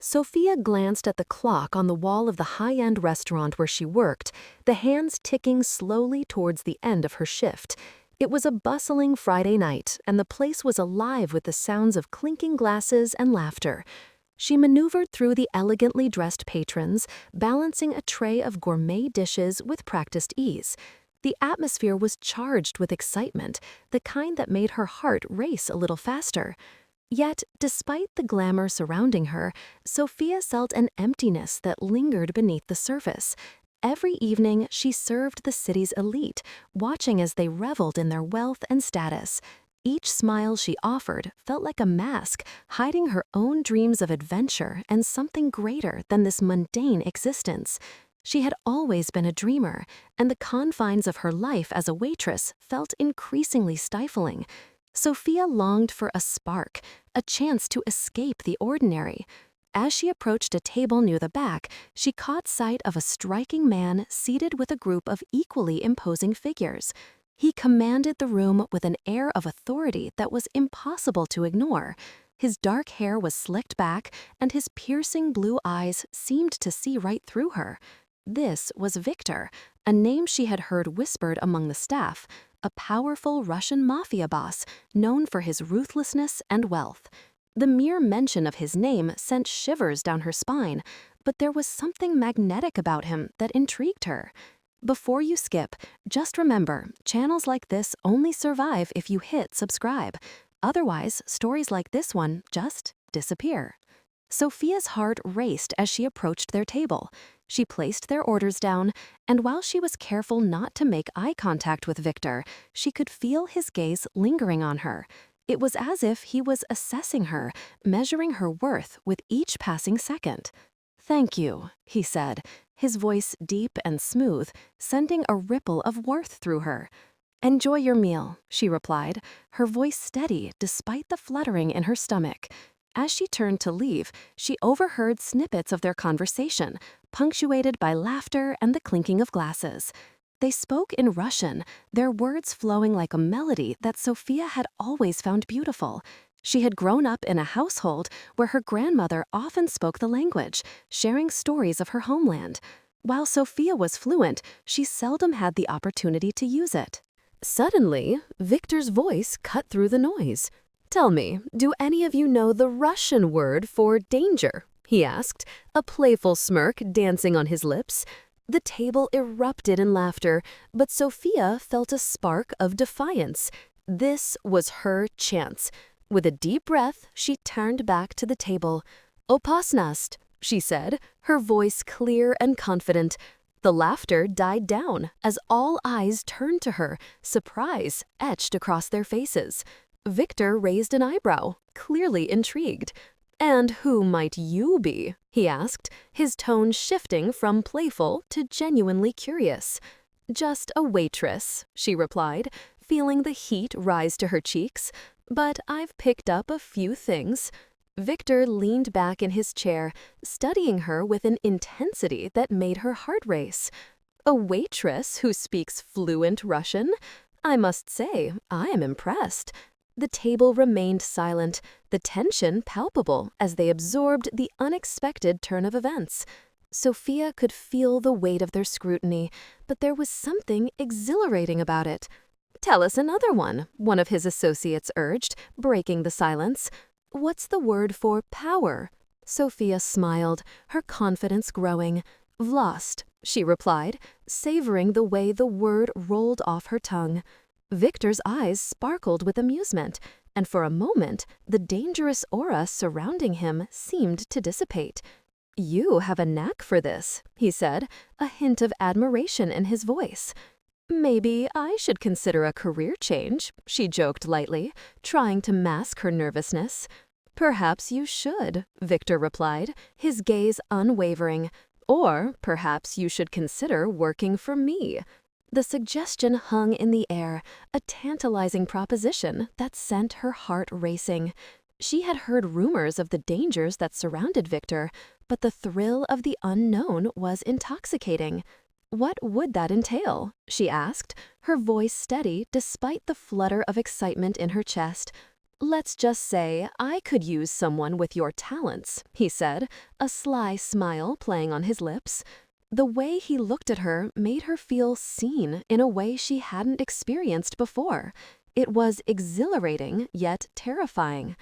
Sophia glanced at the clock on the wall of the high-end restaurant where she worked, the hands ticking slowly towards the end of her shift. It was a bustling Friday night, and the place was alive with the sounds of clinking glasses and laughter. She maneuvered through the elegantly dressed patrons, balancing a tray of gourmet dishes with practiced ease. The atmosphere was charged with excitement, the kind that made her heart race a little faster. Yet, despite the glamour surrounding her, Sophia felt an emptiness that lingered beneath the surface. Every evening, she served the city's elite, watching as they reveled in their wealth and status. Each smile she offered felt like a mask, hiding her own dreams of adventure and something greater than this mundane existence. She had always been a dreamer, and the confines of her life as a waitress felt increasingly stifling. Sophia longed for a spark, a chance to escape the ordinary. As she approached a table near the back, she caught sight of a striking man seated with a group of equally imposing figures. He commanded the room with an air of authority that was impossible to ignore. His dark hair was slicked back, and his piercing blue eyes seemed to see right through her. This was Victor, a name she had heard whispered among the staff, a powerful Russian Mafia boss known for his ruthlessness and wealth. The mere mention of his name sent shivers down her spine, but there was something magnetic about him that intrigued her. Before you skip, just remember, channels like this only survive if you hit subscribe. Otherwise, stories like this one just disappear. Sophia's heart raced as she approached their table. She placed their orders down, and while she was careful not to make eye contact with Victor, she could feel his gaze lingering on her. It was as if he was assessing her, measuring her worth with each passing second. "Thank you," he said, his voice deep and smooth, sending a ripple of worth through her. "Enjoy your meal," she replied, her voice steady despite the fluttering in her stomach. As she turned to leave, she overheard snippets of their conversation, punctuated by laughter and the clinking of glasses. They spoke in Russian, their words flowing like a melody that Sophia had always found beautiful. She had grown up in a household where her grandmother often spoke the language, sharing stories of her homeland. While Sophia was fluent, she seldom had the opportunity to use it. Suddenly, Victor's voice cut through the noise. "Tell me, do any of you know the Russian word for danger?" he asked, a playful smirk dancing on his lips. The table erupted in laughter, but Sophia felt a spark of defiance. This was her chance. With a deep breath, she turned back to the table. "Opasnost," she said, her voice clear and confident. The laughter died down as all eyes turned to her, surprise etched across their faces. Victor raised an eyebrow, clearly intrigued. "And who might you be?" he asked, his tone shifting from playful to genuinely curious. "Just a waitress," she replied, feeling the heat rise to her cheeks. "But I've picked up a few things." Victor leaned back in his chair, studying her with an intensity that made her heart race. "A waitress who speaks fluent Russian? I must say, I am impressed." The table remained silent, the tension palpable as they absorbed the unexpected turn of events. Sophia could feel the weight of their scrutiny, but there was something exhilarating about it. "Tell us another one of his associates urged, breaking the silence. "What's the word for power?" Sophia smiled, her confidence growing. "Vlast," she replied, savoring the way the word rolled off her tongue. Victor's eyes sparkled with amusement, and for a moment, the dangerous aura surrounding him seemed to dissipate. "You have a knack for this," he said, a hint of admiration in his voice. "Maybe I should consider a career change," she joked lightly, trying to mask her nervousness. "Perhaps you should," Victor replied, his gaze unwavering. "Or perhaps you should consider working for me." The suggestion hung in the air, a tantalizing proposition that sent her heart racing. She had heard rumors of the dangers that surrounded Victor, but the thrill of the unknown was intoxicating. "What would that entail?" she asked, her voice steady despite the flutter of excitement in her chest. "Let's just say I could use someone with your talents," he said, a sly smile playing on his lips. The way he looked at her made her feel seen in a way she hadn't experienced before. It was exhilarating, yet terrifying.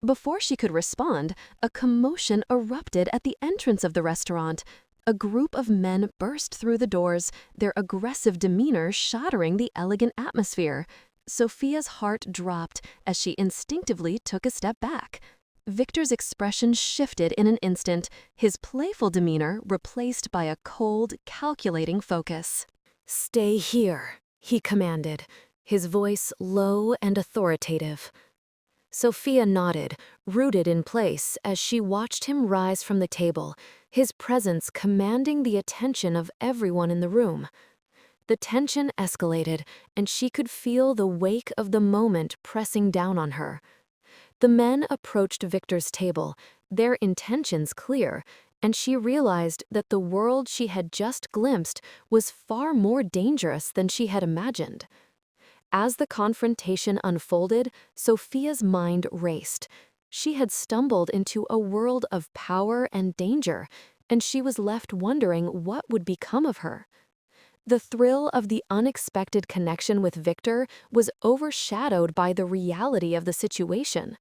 Before she could respond, a commotion erupted at the entrance of the restaurant. A group of men burst through the doors, their aggressive demeanor shattering the elegant atmosphere. Sophia's heart dropped as she instinctively took a step back. Victor's expression shifted in an instant, his playful demeanor replaced by a cold, calculating focus. "Stay here," he commanded, his voice low and authoritative. Sophia nodded, rooted in place as she watched him rise from the table, his presence commanding the attention of everyone in the room. The tension escalated, and she could feel the wake of the moment pressing down on her. The men approached Victor's table, their intentions clear, and she realized that the world she had just glimpsed was far more dangerous than she had imagined. As the confrontation unfolded, Sophia's mind raced. She had stumbled into a world of power and danger, and she was left wondering what would become of her. The thrill of the unexpected connection with Victor was overshadowed by the reality of the situation.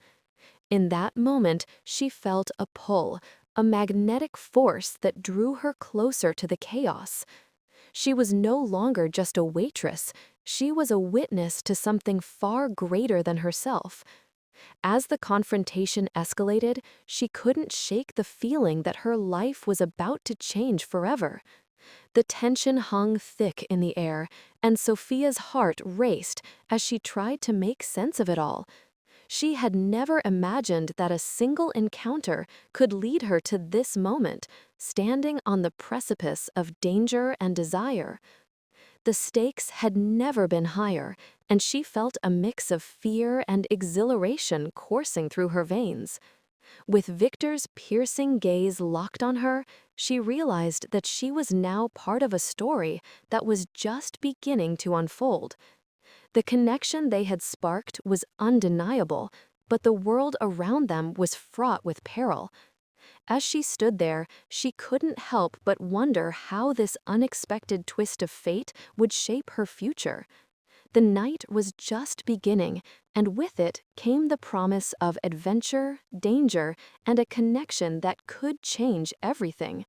In that moment, she felt a pull, a magnetic force that drew her closer to the chaos. She was no longer just a waitress, she was a witness to something far greater than herself. As the confrontation escalated, she couldn't shake the feeling that her life was about to change forever. The tension hung thick in the air, and Sophia's heart raced as she tried to make sense of it all. She had never imagined that a single encounter could lead her to this moment, standing on the precipice of danger and desire. The stakes had never been higher, and she felt a mix of fear and exhilaration coursing through her veins. With Victor's piercing gaze locked on her, she realized that she was now part of a story that was just beginning to unfold. The connection they had sparked was undeniable, but the world around them was fraught with peril. As she stood there, she couldn't help but wonder how this unexpected twist of fate would shape her future. The night was just beginning, and with it came the promise of adventure, danger, and a connection that could change everything.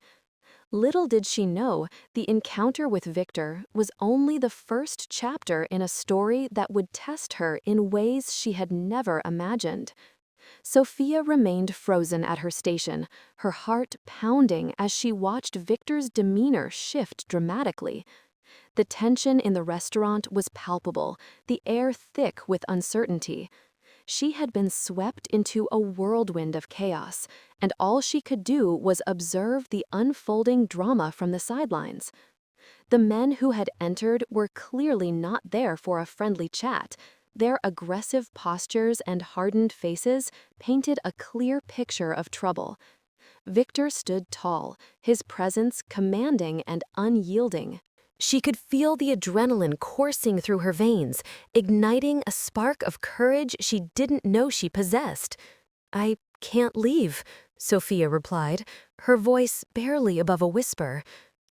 Little did she know, the encounter with Victor was only the first chapter in a story that would test her in ways she had never imagined. Sophia remained frozen at her station, her heart pounding as she watched Victor's demeanor shift dramatically. The tension in the restaurant was palpable, the air thick with uncertainty. She had been swept into a whirlwind of chaos, and all she could do was observe the unfolding drama from the sidelines. The men who had entered were clearly not there for a friendly chat. Their aggressive postures and hardened faces painted a clear picture of trouble. Victor stood tall, his presence commanding and unyielding. She could feel the adrenaline coursing through her veins, igniting a spark of courage she didn't know she possessed. "I can't leave," Sophia replied, her voice barely above a whisper.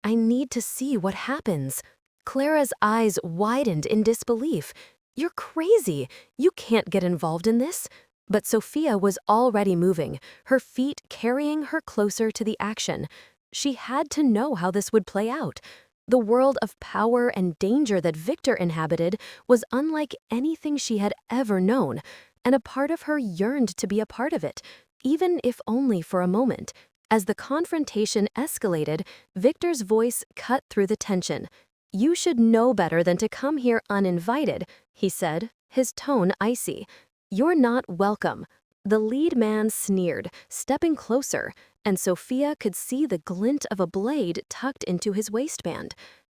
"I need to see what happens." Clara's eyes widened in disbelief. "You're crazy. You can't get involved in this." But Sophia was already moving, her feet carrying her closer to the action. She had to know how this would play out. The world of power and danger that Victor inhabited was unlike anything she had ever known, and a part of her yearned to be a part of it, even if only for a moment. As the confrontation escalated, Victor's voice cut through the tension. "You should know better than to come here uninvited," he said, his tone icy. "You're not welcome." The lead man sneered, stepping closer, and Sophia could see the glint of a blade tucked into his waistband.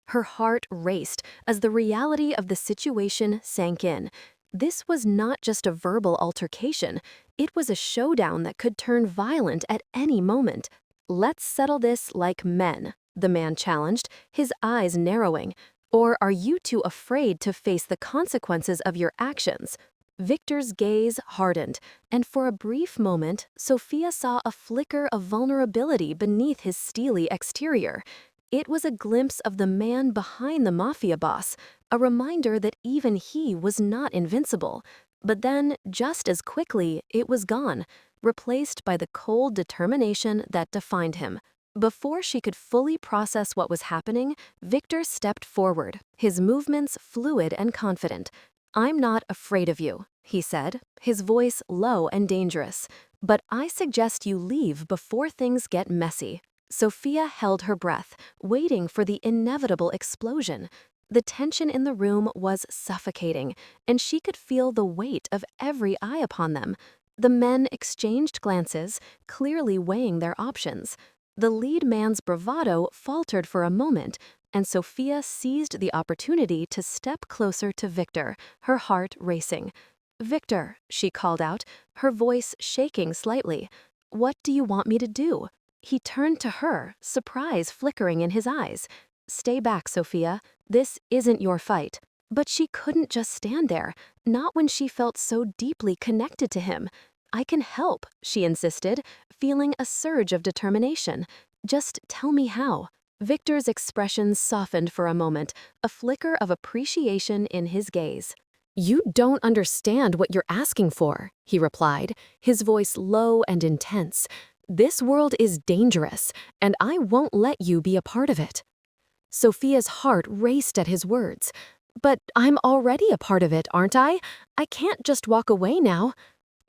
Her heart raced as the reality of the situation sank in. This was not just a verbal altercation, it was a showdown that could turn violent at any moment. "Let's settle this like men," the man challenged, his eyes narrowing. "Or are you too afraid to face the consequences of your actions?" Victor's gaze hardened, and for a brief moment, Sophia saw a flicker of vulnerability beneath his steely exterior. It was a glimpse of the man behind the Mafia boss, a reminder that even he was not invincible. But then, just as quickly, it was gone, replaced by the cold determination that defined him. Before she could fully process what was happening, Victor stepped forward, his movements fluid and confident. "I'm not afraid of you," he said, his voice low and dangerous. "But I suggest you leave before things get messy." Sophia held her breath, waiting for the inevitable explosion. The tension in the room was suffocating, and she could feel the weight of every eye upon them. The men exchanged glances, clearly weighing their options. The lead man's bravado faltered for a moment, and Sophia seized the opportunity to step closer to Victor, her heart racing. "Victor," she called out, her voice shaking slightly. "What do you want me to do?" He turned to her, surprise flickering in his eyes. "Stay back, Sophia. This isn't your fight." But she couldn't just stand there, not when she felt so deeply connected to him. "I can help," she insisted, feeling a surge of determination. "Just tell me how." Victor's expression softened for a moment, a flicker of appreciation in his gaze. "You don't understand what you're asking for," he replied, his voice low and intense. "This world is dangerous, and I won't let you be a part of it." Sophia's heart raced at his words. "But I'm already a part of it, aren't I? I can't just walk away now."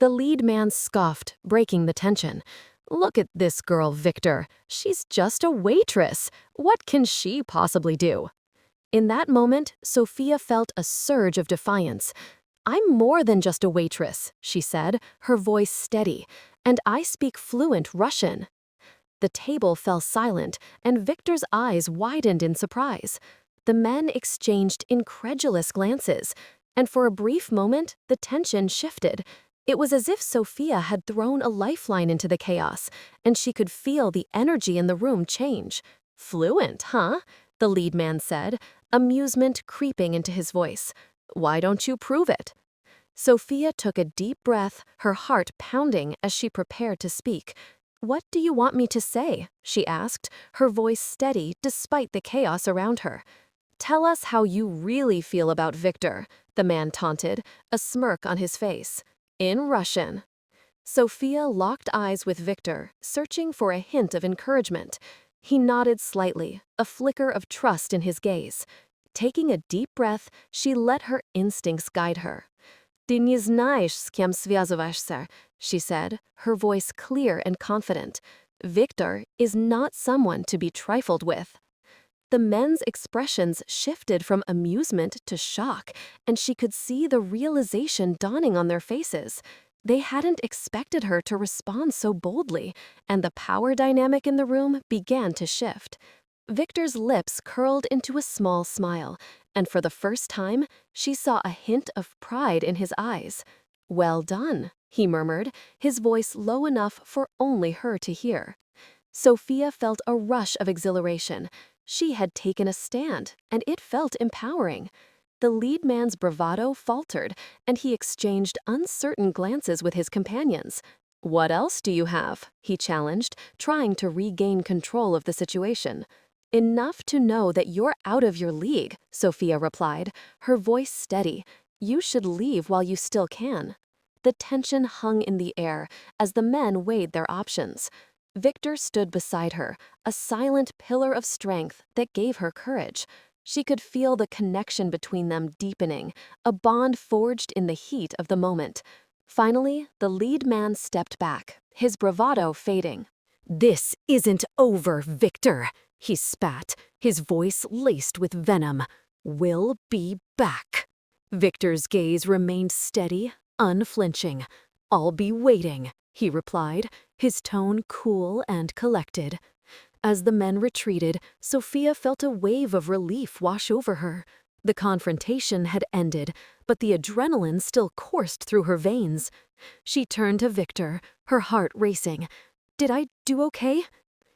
The lead man scoffed, breaking the tension. "Look at this girl, Victor. She's just a waitress. What can she possibly do?" In that moment, Sophia felt a surge of defiance. "I'm more than just a waitress," she said, her voice steady, "and I speak fluent Russian." The table fell silent, and Victor's eyes widened in surprise. The men exchanged incredulous glances, and for a brief moment, the tension shifted. It was as if Sophia had thrown a lifeline into the chaos, and she could feel the energy in the room change. "Fluent, huh?" the lead man said, amusement creeping into his voice. "Why don't you prove it?" Sophia took a deep breath, her heart pounding as she prepared to speak. "What do you want me to say?" she asked, her voice steady despite the chaos around her. "Tell us how you really feel about Victor," the man taunted, a smirk on his face. "In Russian." Sophia locked eyes with Victor, searching for a hint of encouragement. He nodded slightly, a flicker of trust in his gaze. Taking a deep breath, she let her instincts guide her. "Ты не знаешь, с кем связываешься," she said, her voice clear and confident. "Victor is not someone to be trifled with." The men's expressions shifted from amusement to shock, and she could see the realization dawning on their faces. They hadn't expected her to respond so boldly, and the power dynamic in the room began to shift. Victor's lips curled into a small smile, and for the first time, she saw a hint of pride in his eyes. "Well done," he murmured, his voice low enough for only her to hear. Sophia felt a rush of exhilaration. She had taken a stand, and it felt empowering. The lead man's bravado faltered, and he exchanged uncertain glances with his companions. "What else do you have?" he challenged, trying to regain control of the situation. "Enough to know that you're out of your league," Sophia replied, her voice steady. "You should leave while you still can." The tension hung in the air as the men weighed their options. Victor stood beside her, a silent pillar of strength that gave her courage. She could feel the connection between them deepening, a bond forged in the heat of the moment. Finally, the lead man stepped back, his bravado fading. "This isn't over, Victor," he spat, his voice laced with venom. "We'll be back." Victor's gaze remained steady, unflinching. "I'll be waiting," he replied, his tone cool and collected. As the men retreated, Sophia felt a wave of relief wash over her. The confrontation had ended, but the adrenaline still coursed through her veins. She turned to Victor, her heart racing. "Did I do okay?"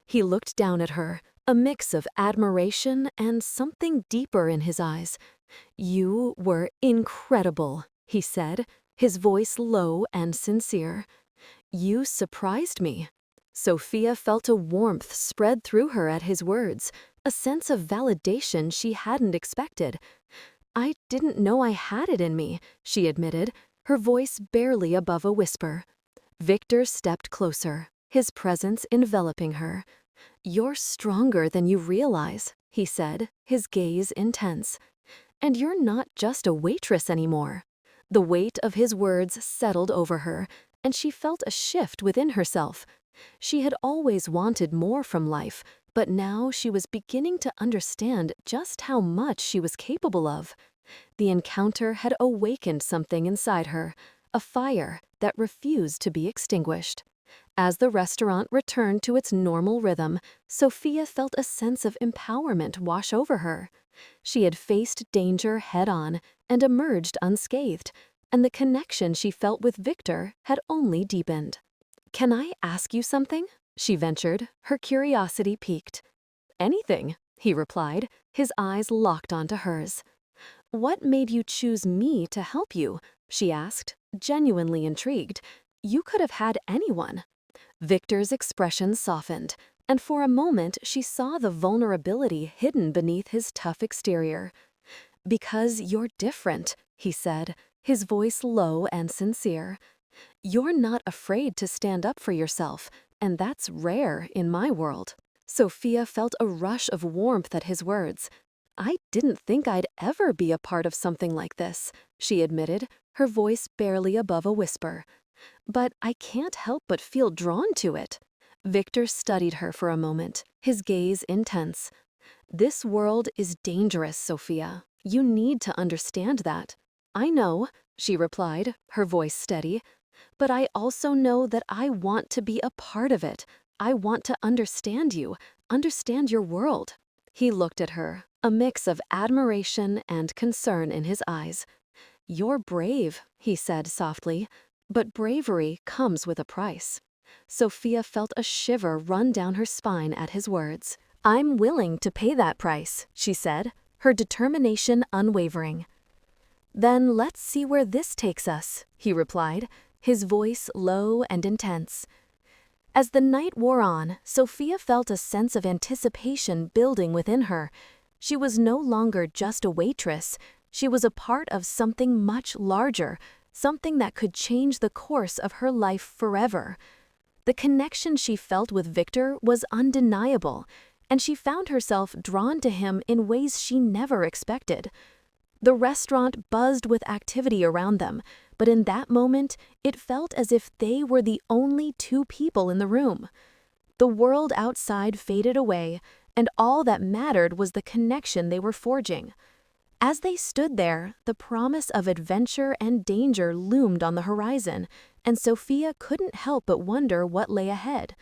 He looked down at her, a mix of admiration and something deeper in his eyes. "You were incredible," he said, his voice low and sincere. "You surprised me." Sophia felt a warmth spread through her at his words, a sense of validation she hadn't expected. "I didn't know I had it in me," she admitted, her voice barely above a whisper. Victor stepped closer, his presence enveloping her. "You're stronger than you realize," he said, his gaze intense. "And you're not just a waitress anymore." The weight of his words settled over her, and she felt a shift within herself. She had always wanted more from life, but now she was beginning to understand just how much she was capable of. The encounter had awakened something inside her, a fire that refused to be extinguished. As the restaurant returned to its normal rhythm, Sophia felt a sense of empowerment wash over her. She had faced danger head-on and emerged unscathed, and the connection she felt with Victor had only deepened. "Can I ask you something?" she ventured, her curiosity piqued. "Anything," he replied, his eyes locked onto hers. "What made you choose me to help you?" she asked, genuinely intrigued. "You could have had anyone." Victor's expression softened, and for a moment she saw the vulnerability hidden beneath his tough exterior. "Because you're different," he said, his voice low and sincere. "You're not afraid to stand up for yourself, and that's rare in my world." Sophia felt a rush of warmth at his words. "I didn't think I'd ever be a part of something like this," she admitted, her voice barely above a whisper. "But I can't help but feel drawn to it." Victor studied her for a moment, his gaze intense. "This world is dangerous, Sophia. You need to understand that." "I know," she replied, her voice steady. "But I also know that I want to be a part of it. I want to understand you, understand your world." He looked at her, a mix of admiration and concern in his eyes. "You're brave," he said softly, "but bravery comes with a price." Sophia felt a shiver run down her spine at his words. "I'm willing to pay that price," she said, her determination unwavering. "Then let's see where this takes us," he replied, his voice low and intense. As the night wore on, Sophia felt a sense of anticipation building within her. She was no longer just a waitress. She was a part of something much larger, something that could change the course of her life forever. The connection she felt with Victor was undeniable, and she found herself drawn to him in ways she never expected. The restaurant buzzed with activity around them, but in that moment, it felt as if they were the only two people in the room. The world outside faded away, and all that mattered was the connection they were forging. As they stood there, the promise of adventure and danger loomed on the horizon, and Sophia couldn't help but wonder what lay ahead.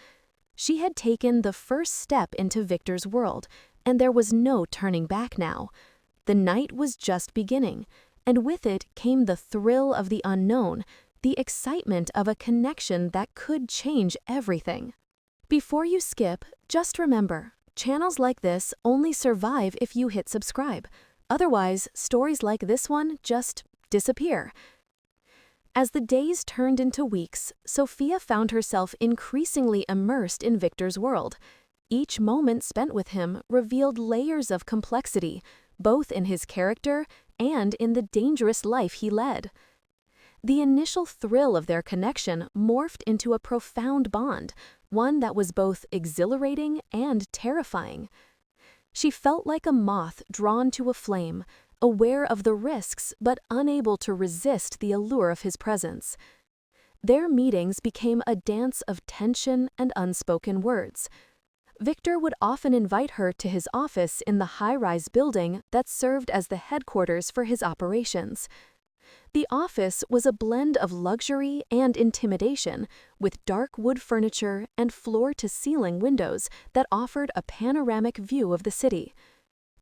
She had taken the first step into Victor's world, and there was no turning back now. The night was just beginning, and with it came the thrill of the unknown, the excitement of a connection that could change everything. Before you skip, just remember, channels like this only survive if you hit subscribe. Otherwise, stories like this one just disappear. As the days turned into weeks, Sophia found herself increasingly immersed in Victor's world. Each moment spent with him revealed layers of complexity, both in his character and in the dangerous life he led. The initial thrill of their connection morphed into a profound bond, one that was both exhilarating and terrifying. She felt like a moth drawn to a flame, aware of the risks but unable to resist the allure of his presence. Their meetings became a dance of tension and unspoken words. Victor would often invite her to his office in the high-rise building that served as the headquarters for his operations. The office was a blend of luxury and intimidation, with dark wood furniture and floor-to-ceiling windows that offered a panoramic view of the city.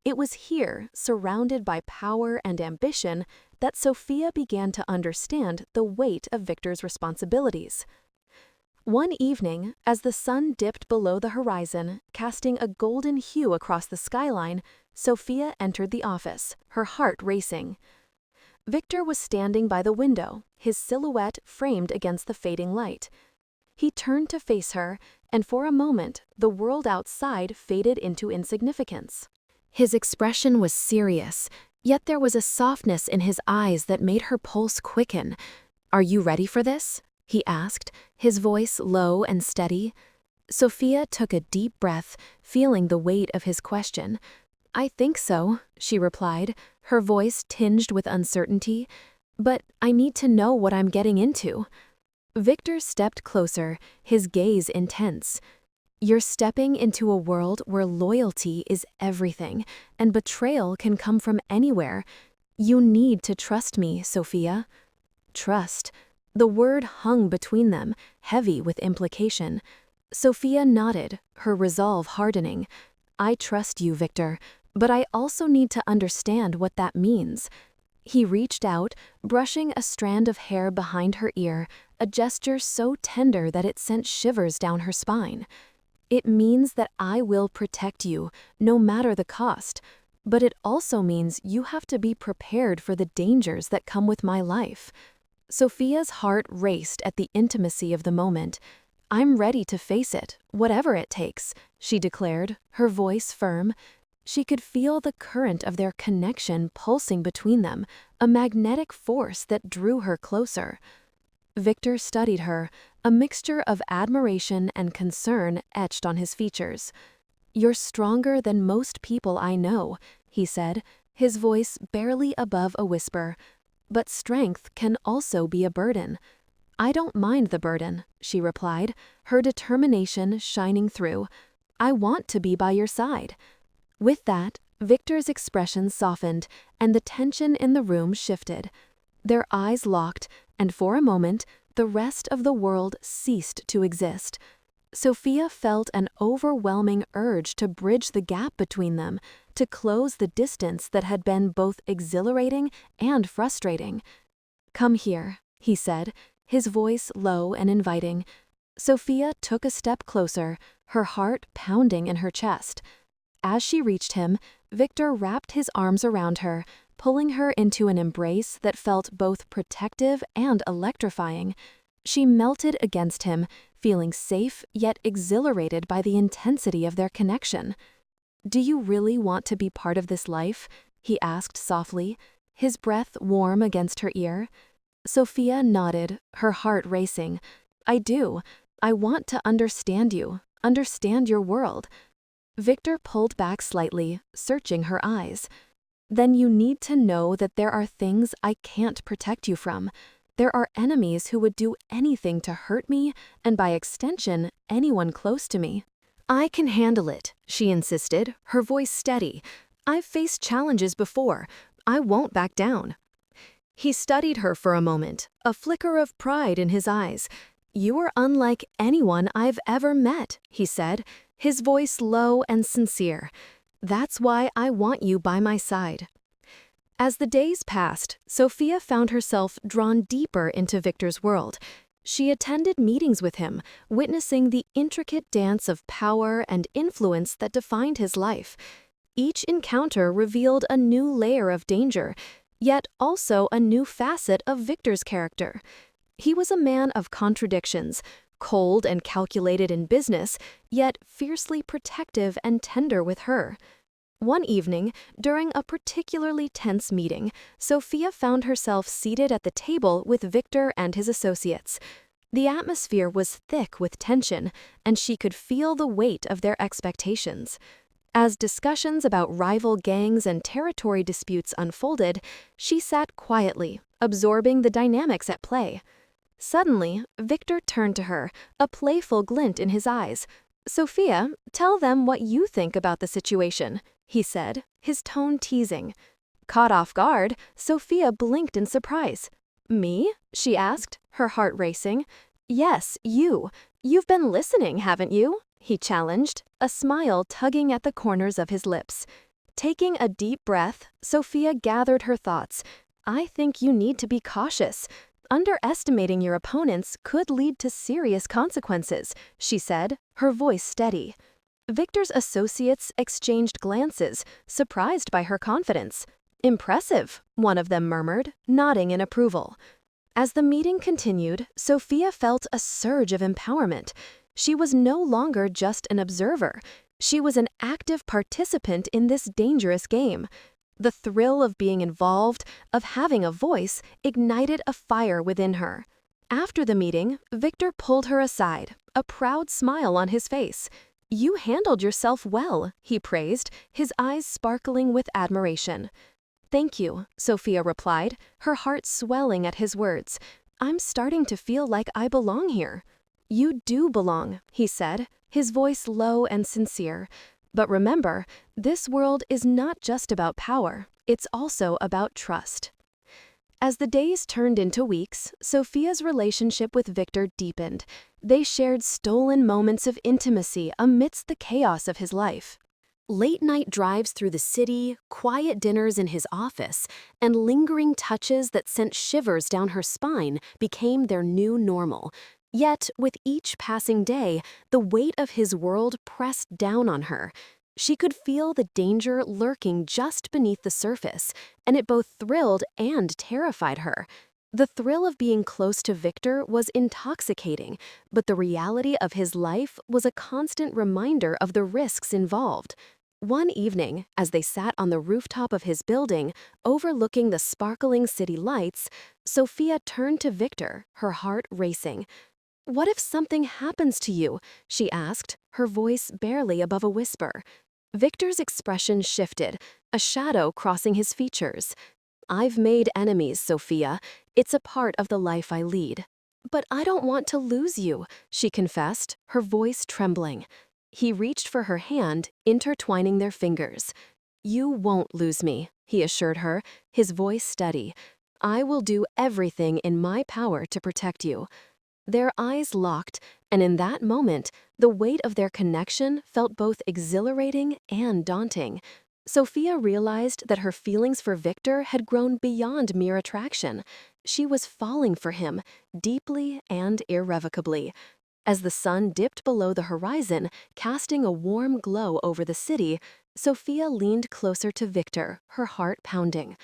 It was here, surrounded by power and ambition, that Sophia began to understand the weight of Victor's responsibilities. One evening, as the sun dipped below the horizon, casting a golden hue across the skyline, Sophia entered the office, her heart racing. Victor was standing by the window, his silhouette framed against the fading light. He turned to face her, and for a moment, the world outside faded into insignificance. His expression was serious, yet there was a softness in his eyes that made her pulse quicken. "Are you ready for this?" he asked, his voice low and steady. Sophia took a deep breath, feeling the weight of his question. "I think so," she replied, her voice tinged with uncertainty. "But I need to know what I'm getting into." Victor stepped closer, his gaze intense. "You're stepping into a world where loyalty is everything, and betrayal can come from anywhere. You need to trust me, Sophia." Trust. The word hung between them, heavy with implication. Sophia nodded, her resolve hardening. "I trust you, Victor, but I also need to understand what that means." He reached out, brushing a strand of hair behind her ear, a gesture so tender that it sent shivers down her spine. "It means that I will protect you, no matter the cost. But it also means you have to be prepared for the dangers that come with my life." Sophia's heart raced at the intimacy of the moment. "I'm ready to face it, whatever it takes," she declared, her voice firm. She could feel the current of their connection pulsing between them, a magnetic force that drew her closer. Victor studied her, a mixture of admiration and concern etched on his features. "You're stronger than most people I know," he said, his voice barely above a whisper. "But strength can also be a burden." "I don't mind the burden," she replied, her determination shining through. "I want to be by your side." With that, Victor's expression softened, and the tension in the room shifted. Their eyes locked, and for a moment, the rest of the world ceased to exist. Sophia felt an overwhelming urge to bridge the gap between them, to close the distance that had been both exhilarating and frustrating. "Come here," he said, his voice low and inviting. Sophia took a step closer, her heart pounding in her chest. As she reached him, Victor wrapped his arms around her, pulling her into an embrace that felt both protective and electrifying. She melted against him, feeling safe yet exhilarated by the intensity of their connection. "Do you really want to be part of this life?" he asked softly, his breath warm against her ear. Sophia nodded, her heart racing. "I do. I want to understand you, understand your world." Victor pulled back slightly, searching her eyes. "Then you need to know that there are things I can't protect you from. There are enemies who would do anything to hurt me, and by extension, anyone close to me." "I can handle it," she insisted, her voice steady. "I've faced challenges before. I won't back down." He studied her for a moment, a flicker of pride in his eyes. "You are unlike anyone I've ever met," he said, his voice low and sincere. "That's why I want you by my side." As the days passed, Sophia found herself drawn deeper into Victor's world. She attended meetings with him, witnessing the intricate dance of power and influence that defined his life. Each encounter revealed a new layer of danger, yet also a new facet of Victor's character. He was a man of contradictions, cold and calculated in business, yet fiercely protective and tender with her. One evening, during a particularly tense meeting, Sophia found herself seated at the table with Victor and his associates. The atmosphere was thick with tension, and she could feel the weight of their expectations. As discussions about rival gangs and territory disputes unfolded, she sat quietly, absorbing the dynamics at play. Suddenly, Victor turned to her, a playful glint in his eyes. "Sophia, tell them what you think about the situation," he said, his tone teasing. Caught off guard, Sophia blinked in surprise. "Me?" she asked, her heart racing. "Yes, you. You've been listening, haven't you?" he challenged, a smile tugging at the corners of his lips. Taking a deep breath, Sophia gathered her thoughts. "I think you need to be cautious. Underestimating your opponents could lead to serious consequences," she said, her voice steady. Victor's associates exchanged glances, surprised by her confidence. Impressive, one of them murmured, nodding in approval. As the meeting continued, Sophia felt a surge of empowerment. She was no longer just an observer. She was an active participant in this dangerous game. The thrill of being involved, of having a voice, ignited a fire within her. After the meeting, Victor pulled her aside, a proud smile on his face. "You handled yourself well," he praised, his eyes sparkling with admiration. "Thank you," Sophia replied, her heart swelling at his words. "I'm starting to feel like I belong here." "You do belong," he said, his voice low and sincere. "But remember, this world is not just about power, it's also about trust." As the days turned into weeks, Sophia's relationship with Victor deepened. They shared stolen moments of intimacy amidst the chaos of his life. Late-night drives through the city, quiet dinners in his office, and lingering touches that sent shivers down her spine became their new normal. Yet, with each passing day, the weight of his world pressed down on her. She could feel the danger lurking just beneath the surface, and it both thrilled and terrified her. The thrill of being close to Victor was intoxicating, but the reality of his life was a constant reminder of the risks involved. One evening, as they sat on the rooftop of his building, overlooking the sparkling city lights, Sophia turned to Victor, her heart racing. "What if something happens to you?" she asked, her voice barely above a whisper. Victor's expression shifted, a shadow crossing his features. "I've made enemies, Sophia. It's a part of the life I lead." "But I don't want to lose you," she confessed, her voice trembling. He reached for her hand, intertwining their fingers. "You won't lose me," he assured her, his voice steady. "I will do everything in my power to protect you." Their eyes locked, and in that moment, the weight of their connection felt both exhilarating and daunting. Sophia realized that her feelings for Victor had grown beyond mere attraction. She was falling for him, deeply and irrevocably. As the sun dipped below the horizon, casting a warm glow over the city, Sophia leaned closer to Victor, her heart pounding.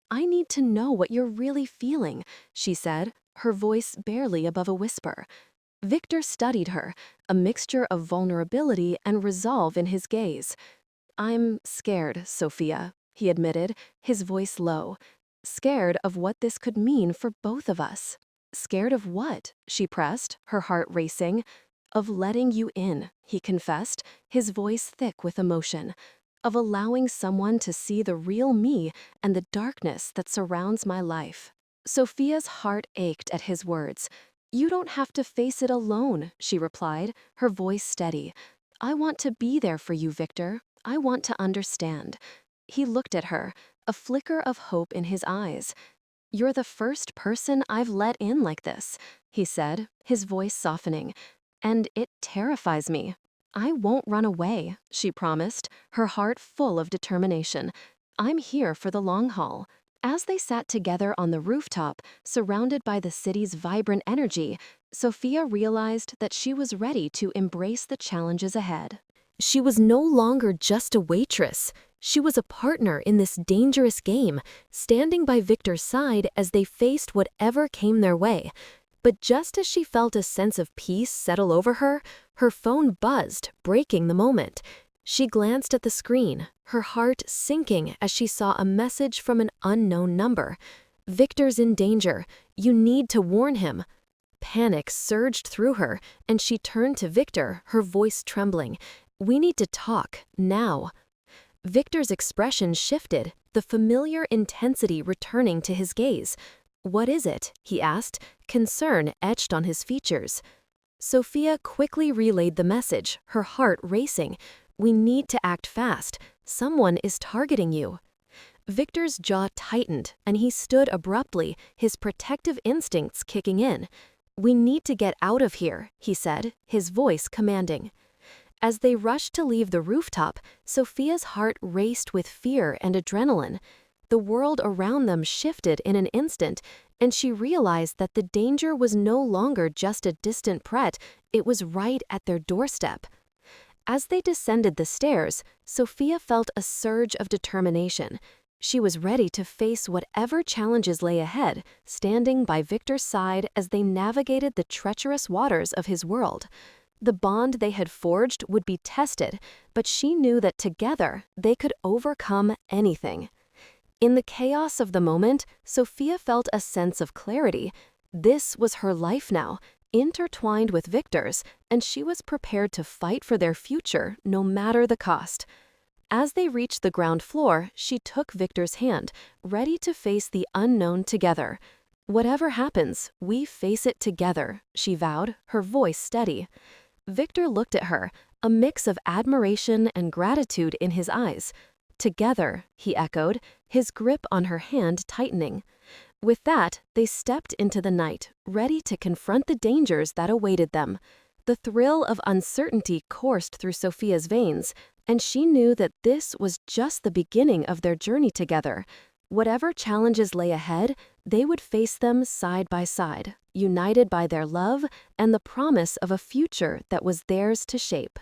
"I need to know what you're really feeling," she said, her voice barely above a whisper. Victor studied her, a mixture of vulnerability and resolve in his gaze. "I'm scared, Sophia," he admitted, his voice low. "Scared of what this could mean for both of us." "Scared of what?" she pressed, her heart racing. "Of letting you in," he confessed, his voice thick with emotion. "Of allowing someone to see the real me and the darkness that surrounds my life." Sophia's heart ached at his words. "You don't have to face it alone," she replied, her voice steady. "I want to be there for you, Victor. I want to understand." He looked at her, a flicker of hope in his eyes. "You're the first person I've let in like this," he said, his voice softening. "And it terrifies me." "I won't run away," she promised, her heart full of determination. "I'm here for the long haul." As they sat together on the rooftop, surrounded by the city's vibrant energy, Sophia realized that she was ready to embrace the challenges ahead. She was no longer just a waitress. She was a partner in this dangerous game, standing by Victor's side as they faced whatever came their way. But just as she felt a sense of peace settle over her, her phone buzzed, breaking the moment. She glanced at the screen, her heart sinking as she saw a message from an unknown number. "Victor's in danger. You need to warn him." Panic surged through her, and she turned to Victor, her voice trembling. "We need to talk, now." Victor's expression shifted, the familiar intensity returning to his gaze. "What is it?" he asked, concern etched on his features. Sophia quickly relayed the message, her heart racing. "We need to act fast. Someone is targeting you." Victor's jaw tightened, and he stood abruptly, his protective instincts kicking in. "We need to get out of here," he said, his voice commanding. As they rushed to leave the rooftop, Sophia's heart raced with fear and adrenaline. The world around them shifted in an instant, and she realized that the danger was no longer just a distant threat, it was right at their doorstep. As they descended the stairs, Sophia felt a surge of determination. She was ready to face whatever challenges lay ahead, standing by Victor's side as they navigated the treacherous waters of his world. The bond they had forged would be tested, but she knew that together they could overcome anything. In the chaos of the moment, Sophia felt a sense of clarity. This was her life now, intertwined with Victor's, and she was prepared to fight for their future no matter the cost. As they reached the ground floor, she took Victor's hand, ready to face the unknown together. "Whatever happens, we face it together," she vowed, her voice steady. Victor looked at her, a mix of admiration and gratitude in his eyes. "Together," he echoed, his grip on her hand tightening. With that, they stepped into the night, ready to confront the dangers that awaited them. The thrill of uncertainty coursed through Sophia's veins, and she knew that this was just the beginning of their journey together. Whatever challenges lay ahead, they would face them side by side, united by their love and the promise of a future that was theirs to shape.